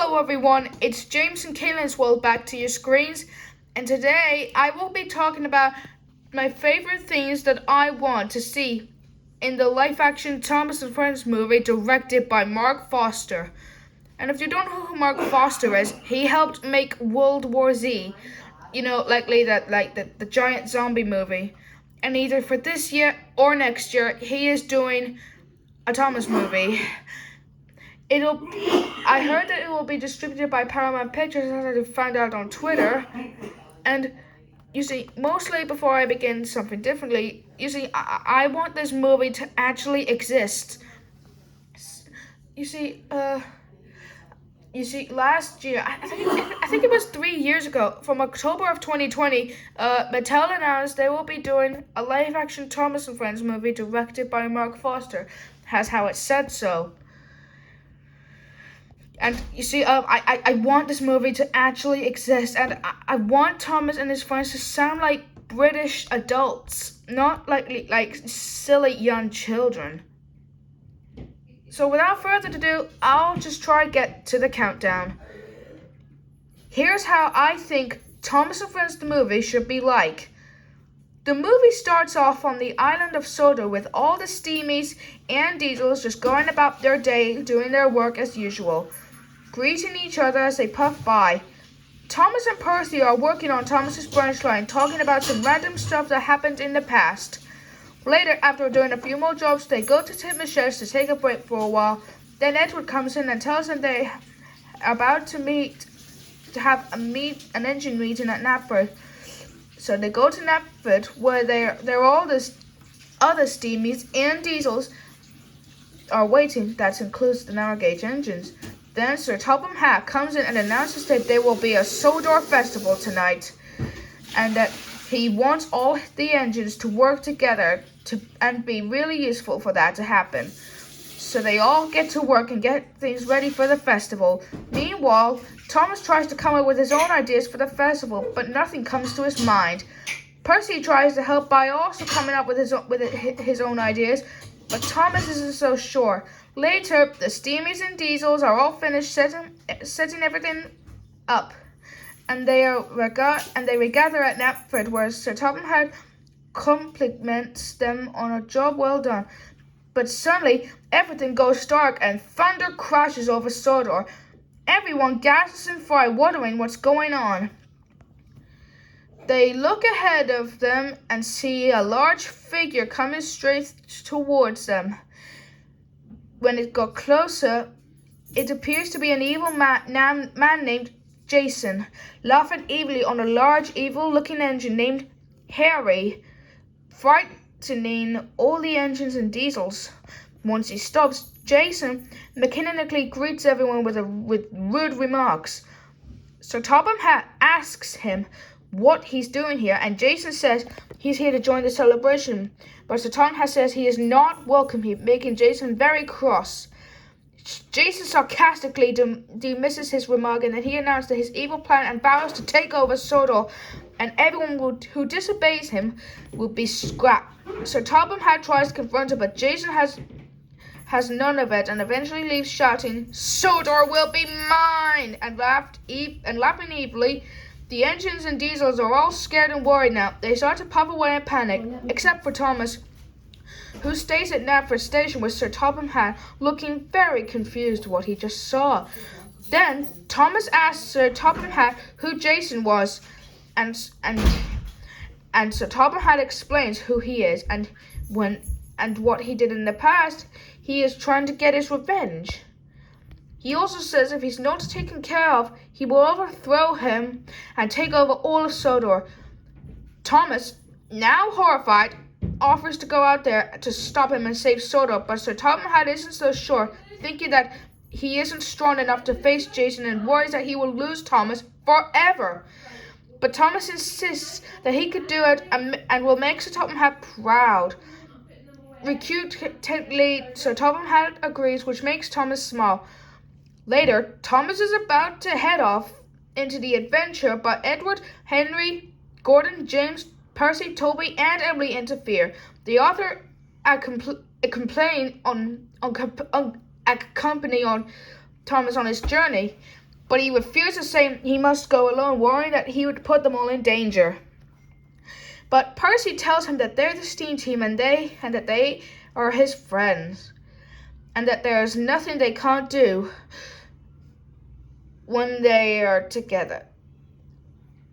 Hello everyone, it's James and Kaylin's World back to your screens, and today I will be talking about my favorite things that I want to see in the live-action Thomas and Friends movie directed by Mark Foster. And if you don't know who Mark Foster is, he helped make World War Z, the giant zombie movie. And either for this year or next year, he is doing a Thomas movie. I heard that it will be distributed by Paramount Pictures, as I found out on Twitter. And you see, mostly before I begin something differently, you see, I want this movie to actually exist. You see, last year, I think it was 3 years ago, from October of 2020, Mattel announced they will be doing a live-action Thomas and Friends movie directed by Mark Foster. Has how it said so. And you see, I want this movie to actually exist, and I want Thomas and his friends to sound like British adults, not like silly young children. So without further ado, I'll just try to get to the countdown. Here's how I think Thomas and Friends the movie should be like. The movie starts off on the island of Sodor with all the Steamies and Diesels just going about their day, doing their work as usual, greeting each other as they puff by. Thomas and Percy are working on Thomas's branch line, talking about some random stuff that happened in the past. Later, after doing a few more jobs, they go to Tim Michelle's to take a break for a while. Then Edward comes in and tells them they are about to have an engine meeting at Knapford. So they go to Knapford, where they're all the other Steamies and Diesels are waiting. That includes the narrow gauge engines. Then Sir Topham Hatt comes in and announces that there will be a Sodor festival tonight, and that he wants all the engines to work together and be really useful for that to happen. So they all get to work and get things ready for the festival. Meanwhile, Thomas tries to come up with his own ideas for the festival, but nothing comes to his mind. Percy tries to help by also coming up with his own ideas, but Thomas isn't so sure. Later, the Steamies and Diesels are all finished setting everything up, and they regather at Knapford, where Sir Topham Hatt compliments them on a job well done. But suddenly, everything goes dark and thunder crashes over Sodor. Everyone gasps in fright, wondering what's going on. They look ahead of them and see a large figure coming straight towards them. When it got closer, it appears to be an evil man named Jason, laughing evilly on a large, evil-looking engine named Harry, frightening all the engines and Diesels. Once he stops, Jason mechanically greets everyone with rude remarks. Sir Topham Hatt asks him what he's doing here, and Jason says he's here to join the celebration. But Sir Topham Hatt says he is not welcome here, making Jason very cross. Jason sarcastically dismisses his remark, and then he announces his evil plan and vows to take over Sodor, and everyone who disobeys him will be scrapped. Sir Topham Hatt tries to confront him, but Jason has none of it, and eventually leaves shouting, "Sodor will be mine!" and laughing evilly. The engines and Diesels are all scared and worried now. They start to puff away in panic, except for Thomas, who stays at Knapford Station with Sir Topham Hatt, looking very confused what he just saw. Then Thomas asks Sir Topham Hatt who Jason was, and Sir Topham Hatt explains who he is and what he did in the past. He is trying to get his revenge. He also says if he's not taken care of, he will overthrow him and take over all of Sodor. Thomas, now horrified, offers to go out there to stop him and save Sodor, but Sir Topham Hatt isn't so sure, thinking that he isn't strong enough to face Jason and worries that he will lose Thomas forever. But Thomas insists that he could do it and will make Sir Topham Hatt proud. Reluctantly, Sir Topham Hatt agrees, which makes Thomas smile. Later, Thomas is about to head off into the adventure, but Edward, Henry, Gordon, James, Percy, Toby, and Emily interfere. The author accompany on Thomas on his journey, but he refused to say he must go alone, worrying that he would put them all in danger. But Percy tells him that they're the steam team and that they are his friends, and that there is nothing they can't do when they are together.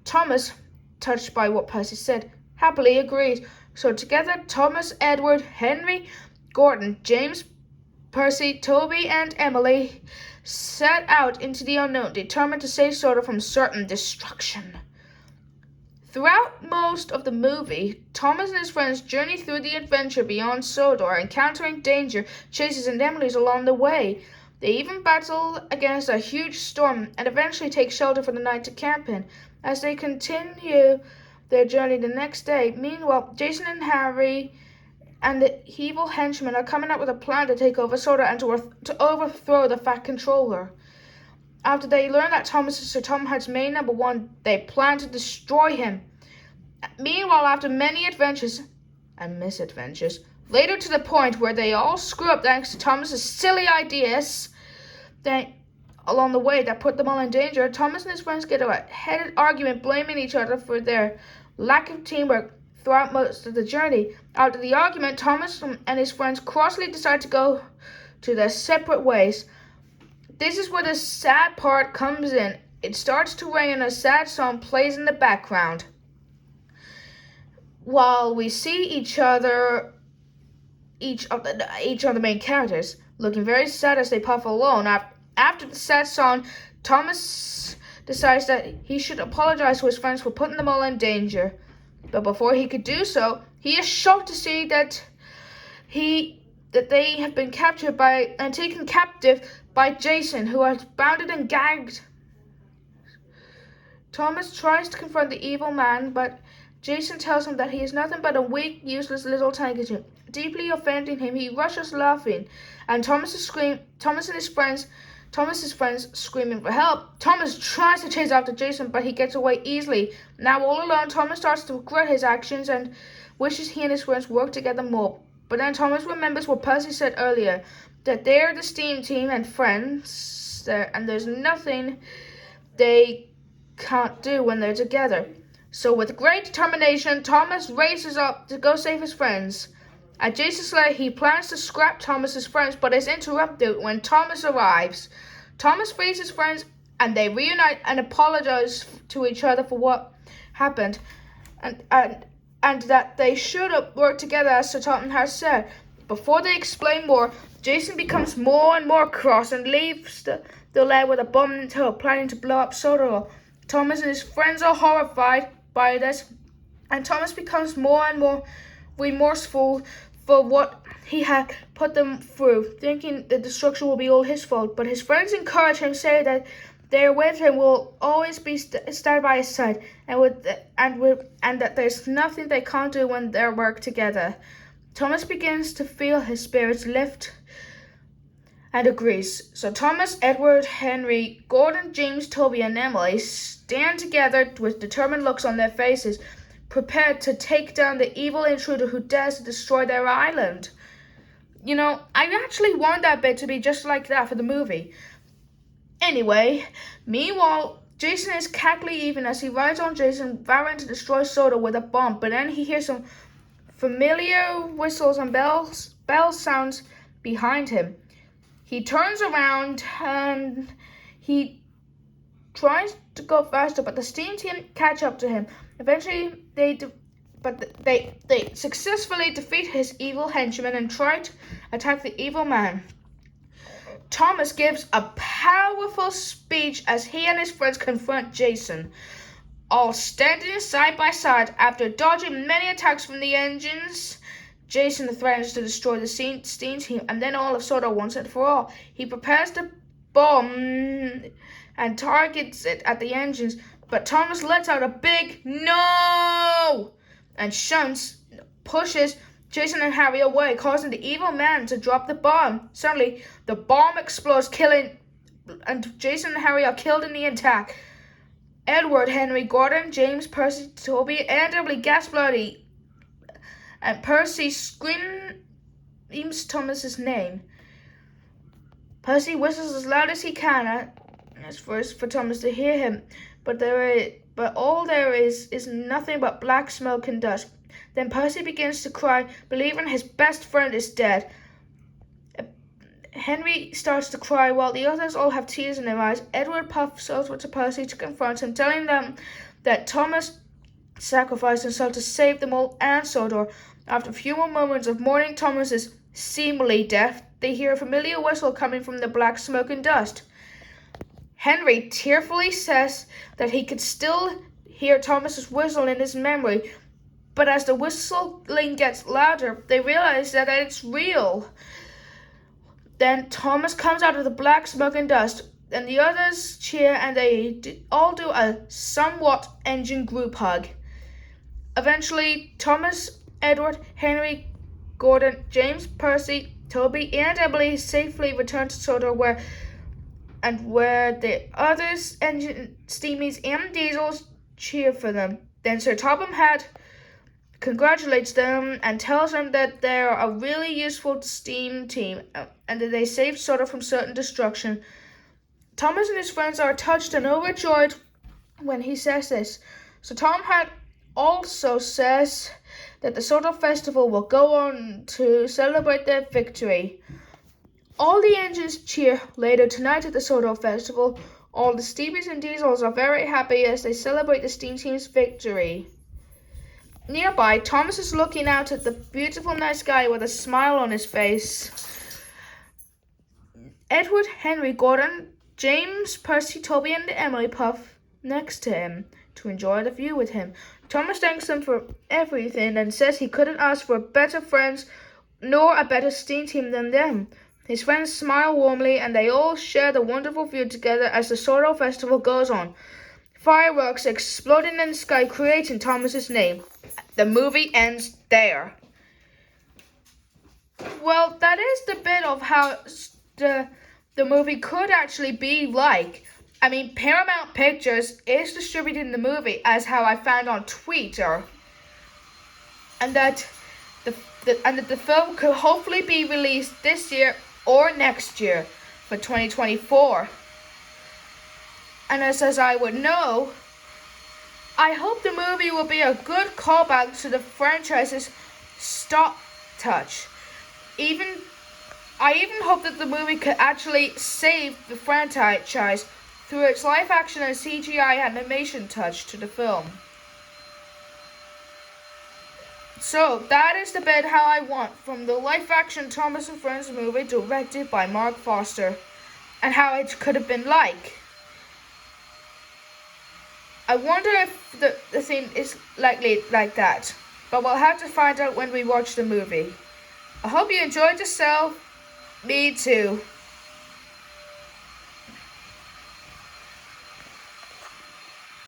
Thomas, touched by what Percy said, happily agreed. So together, Thomas, Edward, Henry, Gordon, James, Percy, Toby, and Emily set out into the unknown, determined to save Sodor from certain destruction. Throughout most of the movie, Thomas and his friends journey through the adventure beyond Sodor, encountering danger, chases, and enemies along the way. They even battle against a huge storm and eventually take shelter for the night to camp in. As they continue their journey the next day, meanwhile, Jason and Harry and the evil henchmen are coming up with a plan to take over Sodor and to overthrow the Fat Controller. After they learn that Thomas is Sir Tom Hatt's main number one, they plan to destroy him. Meanwhile, after many adventures and misadventures, later to the point where they all screw up thanks to Thomas's silly ideas along the way that put them all in danger, Thomas and his friends get a heated argument blaming each other for their lack of teamwork throughout most of the journey. After the argument, Thomas and his friends crossly decide to go to their separate ways. This is where the sad part comes in. It starts to rain and a sad song plays in the background, while we see each of the main characters looking very sad as they puff along. After the sad song, Thomas decides that he should apologize to his friends for putting them all in danger. But before he could do so, he is shocked to see that they have been captured and taken captive by Jason, who has bounded and gagged. Thomas tries to confront the evil man, but Jason tells him that he is nothing but a weak, useless little tangent. Deeply offending him, he rushes laughing, and Thomas's friends screaming for help. Thomas tries to chase after Jason, but he gets away easily. Now all alone, Thomas starts to regret his actions and wishes he and his friends worked together more. But then Thomas remembers what Percy said earlier, that they're the steam team and friends, and there's nothing they can't do when they're together. So with great determination, Thomas races up to go save his friends. At Jason's lair, he plans to scrap Thomas's friends, but is interrupted when Thomas arrives. Thomas frees his friends, and they reunite and apologize to each other for what happened, and that they should have worked together as Sir Tom has said. Before they explain more, Jason becomes more and more cross and leaves the lair with a bomb in tow, planning to blow up Sodor. Thomas and his friends are horrified by this, and Thomas becomes more and more remorseful for what he had put them through, thinking the destruction will be all his fault. But his friends encourage him, say that they're with him, will always be stand by his side, and that there's nothing they can't do when they work together. Thomas begins to feel his spirits lift and agrees. So Thomas, Edward, Henry, Gordon, James, Toby, and Emily stand together with determined looks on their faces, prepared to take down the evil intruder who dares to destroy their island. You know, I actually want that bit to be just like that for the movie. Anyway, meanwhile, Jason is cackling even as he rides on Jason, vowing to destroy Sodor with a bomb. But then he hears some familiar whistles and bell sounds behind him. He turns around and he tries to go faster, but the steam team catch up to him. Eventually, they successfully defeat his evil henchmen and try to attack the evil man. Thomas gives a powerful speech as he and his friends confront Jason, all standing side by side. After dodging many attacks from the engines, Jason threatens to destroy the steam team and then all of Sodor once and for all. He prepares the bomb and targets it at the engines, but Thomas lets out a big no and pushes Jason and Harry away, causing the evil man to drop the bomb. Suddenly, the bomb explodes, and Jason and Harry are killed in the attack. Edward, Henry, Gordon, James, Percy, Toby, and Emily gasp bloody, and Percy screams Thomas's name. Percy whistles as loud as he can, It's first for Thomas to hear him, but all there is nothing but black smoke and dust. Then Percy begins to cry, believing his best friend is dead. Henry starts to cry while the others all have tears in their eyes. Edward puffs over to Percy to confront him, telling them that Thomas sacrificed himself to save them all and Sodor. After a few more moments of mourning Thomas's seemingly death, they hear a familiar whistle coming from the black smoke and dust. Henry tearfully says that he could still hear Thomas's whistle in his memory, but as the whistling gets louder, they realize that it's real. Then Thomas comes out of the black smoke and dust, and the others cheer, and they all do a somewhat engine group hug. Eventually, Thomas, Edward, Henry, Gordon, James, Percy, Toby, and Emily safely return to Sodor, where the others, engine steamies, and diesels cheer for them. Then Sir Topham Hatt congratulates them and tells them that they're a really useful steam team and that they saved Sodor from certain destruction. Thomas and his friends are touched and overjoyed when he says this. So Tom Hatt also says that the Sodor Festival will go on to celebrate their victory. All the engines cheer later tonight at the Sodor Festival. All the steamers and diesels are very happy as they celebrate the steam team's victory. Nearby, Thomas is looking out at the beautiful night sky with a smile on his face. Edward, Henry, Gordon, James, Percy, Toby, and Emily puff next to him to enjoy the view with him. Thomas thanks them for everything and says he couldn't ask for better friends nor a better steam team than them. His friends smile warmly and they all share the wonderful view together as the Sodor Festival goes on. Fireworks exploding in the sky, creating Thomas's name. The movie ends there. Well, that is the bit of how the movie could actually be like. I mean, Paramount Pictures is distributing the movie, as how I found on Twitter, and that the film could hopefully be released this year or next year for 2024. And as I would know, I hope the movie will be a good callback to the franchise's Stop Touch. I even hope that the movie could actually save the franchise through its live action and CGI animation touch to the film. So that is the bit how I want from the live action Thomas and Friends movie directed by Mark Foster, and how it could have been like. I wonder if the scene is likely like that, but we'll have to find out when we watch the movie. I hope you enjoyed yourself. Me too.